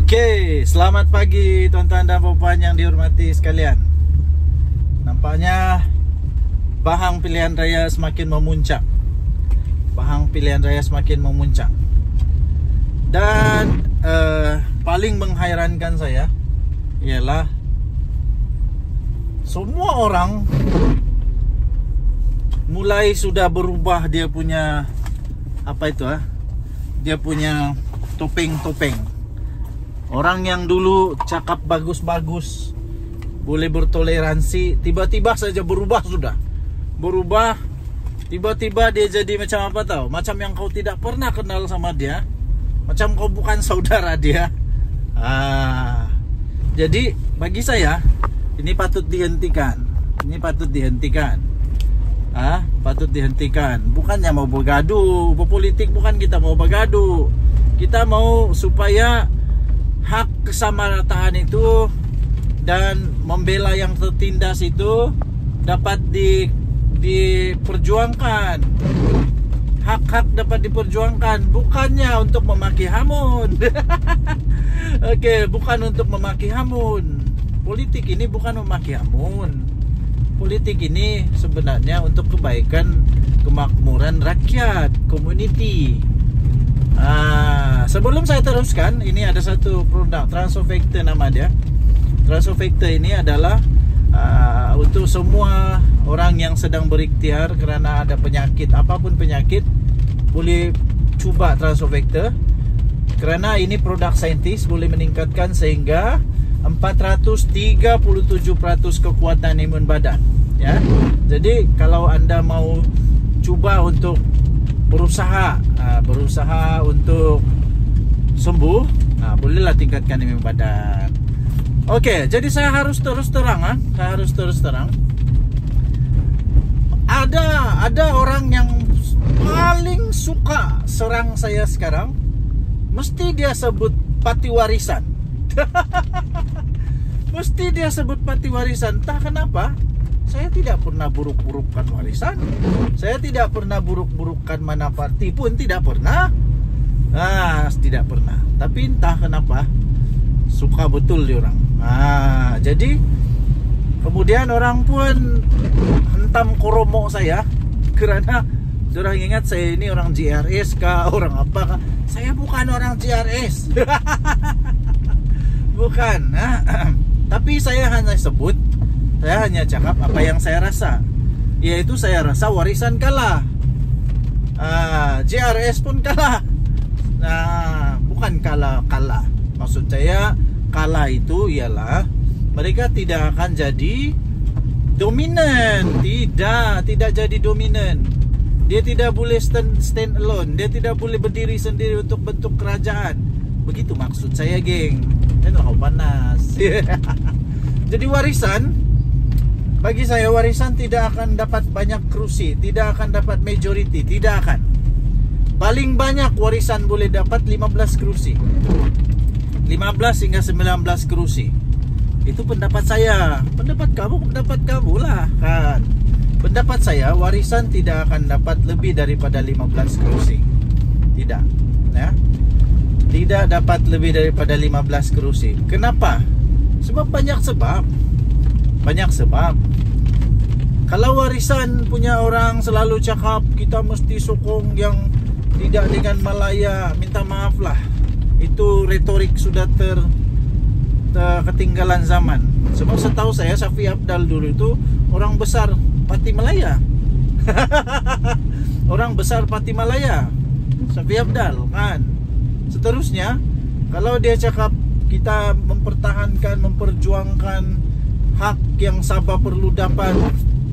Oke, selamat pagi tuan-tuan dan puan yang dihormati sekalian. Nampaknya bahang pilihan raya semakin memuncak. Bahang pilihan raya semakin memuncak. Dan paling menghairankan saya ialah semua orang mulai sudah berubah dia punya dia punya topeng-topeng. Orang yang dulu cakap bagus-bagus, boleh bertoleransi, tiba-tiba saja berubah sudah. Berubah, tiba-tiba dia jadi macam apa tahu? Macam yang kau tidak pernah kenal sama dia. Macam kau bukan saudara dia. Jadi bagi saya ini patut dihentikan. Ini patut dihentikan. Patut dihentikan. Bukannya mau bergaduh, berpolitik bukan kita mau bergaduh. Kita mau supaya hak kesamarataan itu dan membela yang tertindas itu dapat diperjuangkan. Hak-hak dapat diperjuangkan, bukannya untuk memaki hamun. Oke, bukan untuk memaki hamun. Politik ini bukan memaki hamun. Politik ini sebenarnya untuk kebaikan, kemakmuran rakyat, community. Sebelum saya teruskan, ini ada satu produk Transofactor nama dia. Transofactor ini adalah untuk semua orang yang sedang berikhtiar kerana ada penyakit, apapun penyakit, boleh cuba Transofactor. Kerana ini produk saintis, boleh meningkatkan sehingga 437% kekuatan imun badan. Ya. Jadi kalau anda mau cuba untuk berusaha untuk sembuh, bolehlah tingkatkan imun badan. Oke, jadi saya harus terus terang. Ada orang yang paling suka serang saya sekarang. Mesti dia sebut parti warisan. Mesti dia sebut parti warisan. Entah kenapa. Saya tidak pernah buruk-burukkan warisan. Saya tidak pernah buruk-burukkan mana parti pun, tidak pernah. Tidak pernah. Tapi entah kenapa suka betul dia orang. Jadi kemudian orang pun hentam koromo saya kerana orang ingat saya ini orang JRS kah, orang apa kah. Saya bukan orang JRS. Bukan. Tapi saya hanya cakap apa yang saya rasa. Yaitu saya rasa warisan kalah, JRS pun kalah. Bukan kalah. Maksud saya kalah itu ialah mereka tidak akan jadi dominan. Tidak jadi dominan. Dia tidak boleh stand alone. Dia tidak boleh berdiri sendiri untuk bentuk kerajaan. Begitu maksud saya, geng. Dan kau panas. Jadi warisan, bagi saya warisan tidak akan dapat banyak kursi, tidak akan dapat majority, tidak akan. Paling banyak warisan boleh dapat 15 kursi. 15 hingga 19 kursi. Itu pendapat saya. Pendapat kamu lah kan. Pendapat saya warisan tidak akan dapat lebih daripada 15 kursi. Tidak, ya. Tidak dapat lebih daripada 15 kursi. Kenapa? Sebab banyak sebab. Kalau warisan punya orang selalu cakap kita mesti sokong yang tidak dengan Malaya, minta maaf lah. Itu retorik sudah ketinggalan zaman. Sebab setahu saya Safi Abdal dulu itu orang besar Parti Malaya. Orang besar Parti Malaya, Safi Abdal kan. Seterusnya, kalau dia cakap kita mempertahankan, memperjuangkan hak yang Sabah perlu dapat,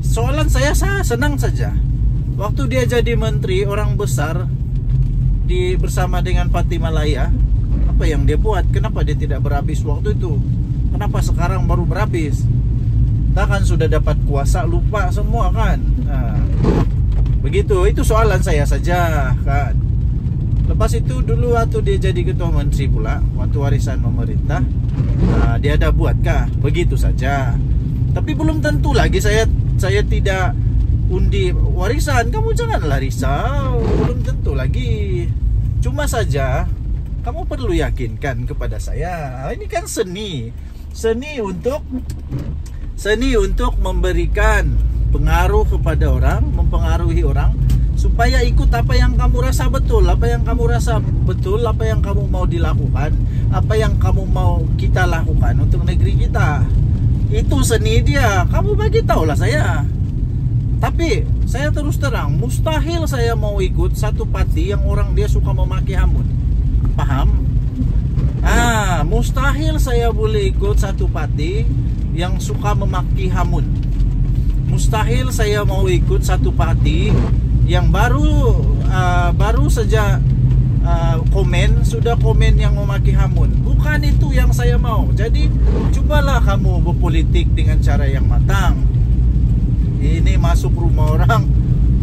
soalan saya senang saja. Waktu dia jadi menteri, orang besar bersama dengan Parti Malaya, apa yang dia buat? Kenapa dia tidak berhabis waktu itu? Kenapa sekarang baru berhabis? Kita kan sudah dapat kuasa, lupa semua kan. Begitu, itu soalan saya saja kan. Lepas itu dulu waktu dia jadi ketua menteri pula, waktu warisan pemerintah, dia ada buatkah? Begitu saja. Tapi belum tentu lagi saya tidak undi warisan. Kamu janganlah risau, belum tentu lagi. Cuma saja Kamu perlu yakinkan kepada saya. Ini kan seni. Seni untuk memberikan pengaruh kepada orang, mempengaruhi orang supaya ikut apa yang kamu rasa betul, apa yang kamu mau dilakukan, apa yang kamu mau kita lakukan untuk negeri kita. Itu seni dia. Kamu bagi tahulah saya. Tapi saya terus terang, mustahil saya mau ikut satu parti yang orang dia suka memaki hamun. Paham? Mustahil saya boleh ikut satu parti yang suka memaki hamun. Mustahil saya mau ikut satu parti yang baru saja sudah komen yang memaki hamun. Bukan itu yang saya mau. Jadi cobalah kamu berpolitik dengan cara yang matang. Ini masuk rumah orang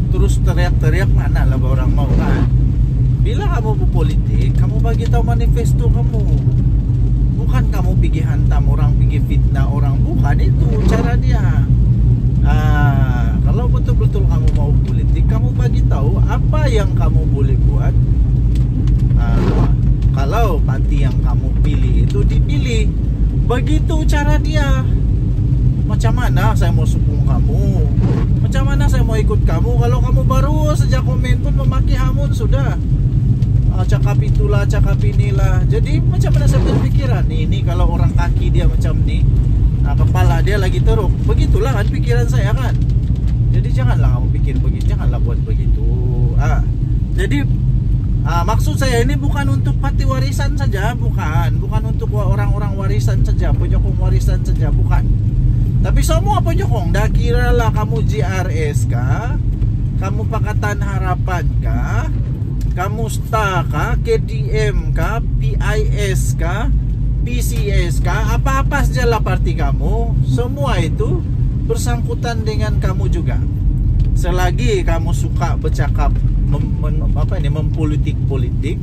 terus teriak-teriak, mana lah orang mau kan? Bila kamu berpolitik, kamu bagi tahu manifesto kamu. Bukan kamu pergi hantam orang, pergi fitnah orang. Bukan itu cara dia. Kalau betul-betul kamu mau politik, kamu bagi tahu apa yang kamu boleh buat. Kalau parti yang kamu pilih itu dipilih, begitu cara dia. Macam mana saya mau sokong kamu? Macam mana saya mau ikut kamu kalau kamu baru sejak komen pun memaki hamun sudah? Cakap itulah, cakap inilah. Jadi macam mana saya berpikiran? Ini kalau orang kaki dia macam ni, kepala dia lagi teruk. Begitulah kan pikiran saya kan. Jadi janganlah kamu pikir begitu, janganlah buat begitu. Jadi maksud saya ini bukan untuk parti warisan saja, bukan untuk orang-orang warisan saja, penyokong warisan saja, bukan. Tapi semua penyokong, dah kira lah kamu JRS kah, kamu Pakatan Harapan kah, kamu STA kah, KDM kah, PIS kah, PCS kah, apa-apa sajalah parti kamu, semua itu bersangkutan dengan kamu juga. Selagi kamu suka bercakap mempolitik-politik,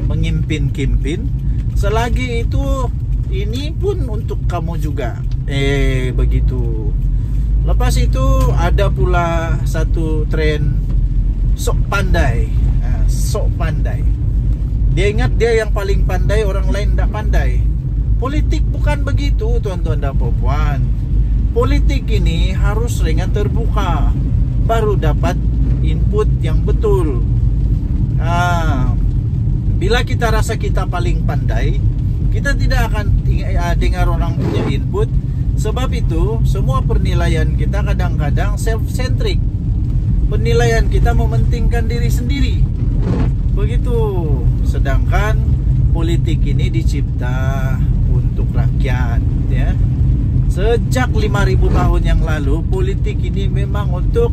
mengimpin-kimpin, selagi itu ini pun untuk kamu juga. Begitu. Lepas itu ada pula satu tren sok pandai. Sok pandai. Dia ingat dia yang paling pandai, orang lain tidak pandai. Politik bukan begitu, tuan-tuan dan puan. Politik ini harus ringan terbuka, baru dapat input yang betul. Bila kita rasa kita paling pandai, kita tidak akan dengar orang punya input. Sebab itu semua penilaian kita kadang-kadang self-centric. Penilaian kita mementingkan diri sendiri. Begitu. Sedangkan politik ini dicipta untuk rakyat, ya. Sejak 5.000 tahun yang lalu, politik ini memang untuk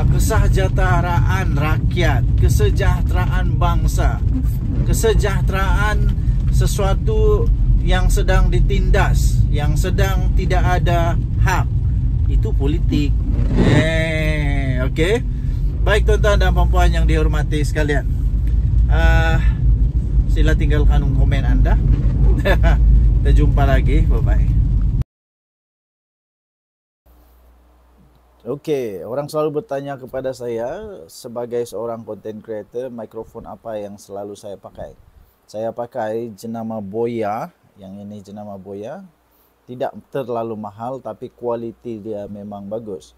kesejahteraan rakyat, kesejahteraan bangsa, kesejahteraan sesuatu yang sedang ditindas, yang sedang tidak ada hak. Itu politik. Okey. Baik tuan-tuan dan puan-puan yang dihormati sekalian, sila tinggalkan komen anda. Kita jumpa lagi. Bye-bye. Okey, orang selalu bertanya kepada saya sebagai seorang content creator, mikrofon apa yang selalu saya pakai. Saya pakai jenama Boya. Yang ini jenama Boya. Tidak terlalu mahal tapi kualiti dia memang bagus.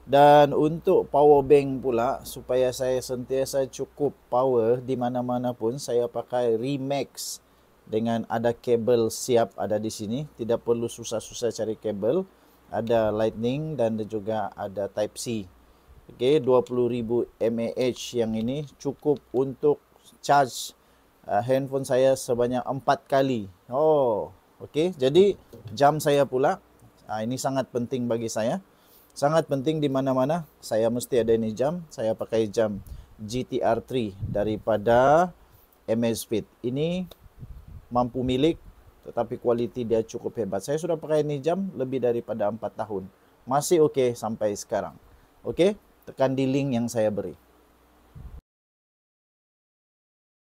Dan untuk power bank pula, supaya saya sentiasa cukup power di mana-mana pun, saya pakai Remax dengan ada kabel siap ada di sini. Tidak perlu susah-susah cari kabel. Ada lightning dan juga ada type C. Okey, 20,000 mAh yang ini cukup untuk charge handphone saya sebanyak 4 kali. Okey. Jadi jam saya pula, ini sangat penting bagi saya. Sangat penting di mana-mana saya mesti ada ini jam. Saya pakai jam GTR 3 daripada Amazfit. Ini mampu milik, tetapi kualiti dia cukup hebat. Saya sudah pakai ini jam lebih daripada 4 tahun. Masih okey sampai sekarang. Okey, tekan di link yang saya beri.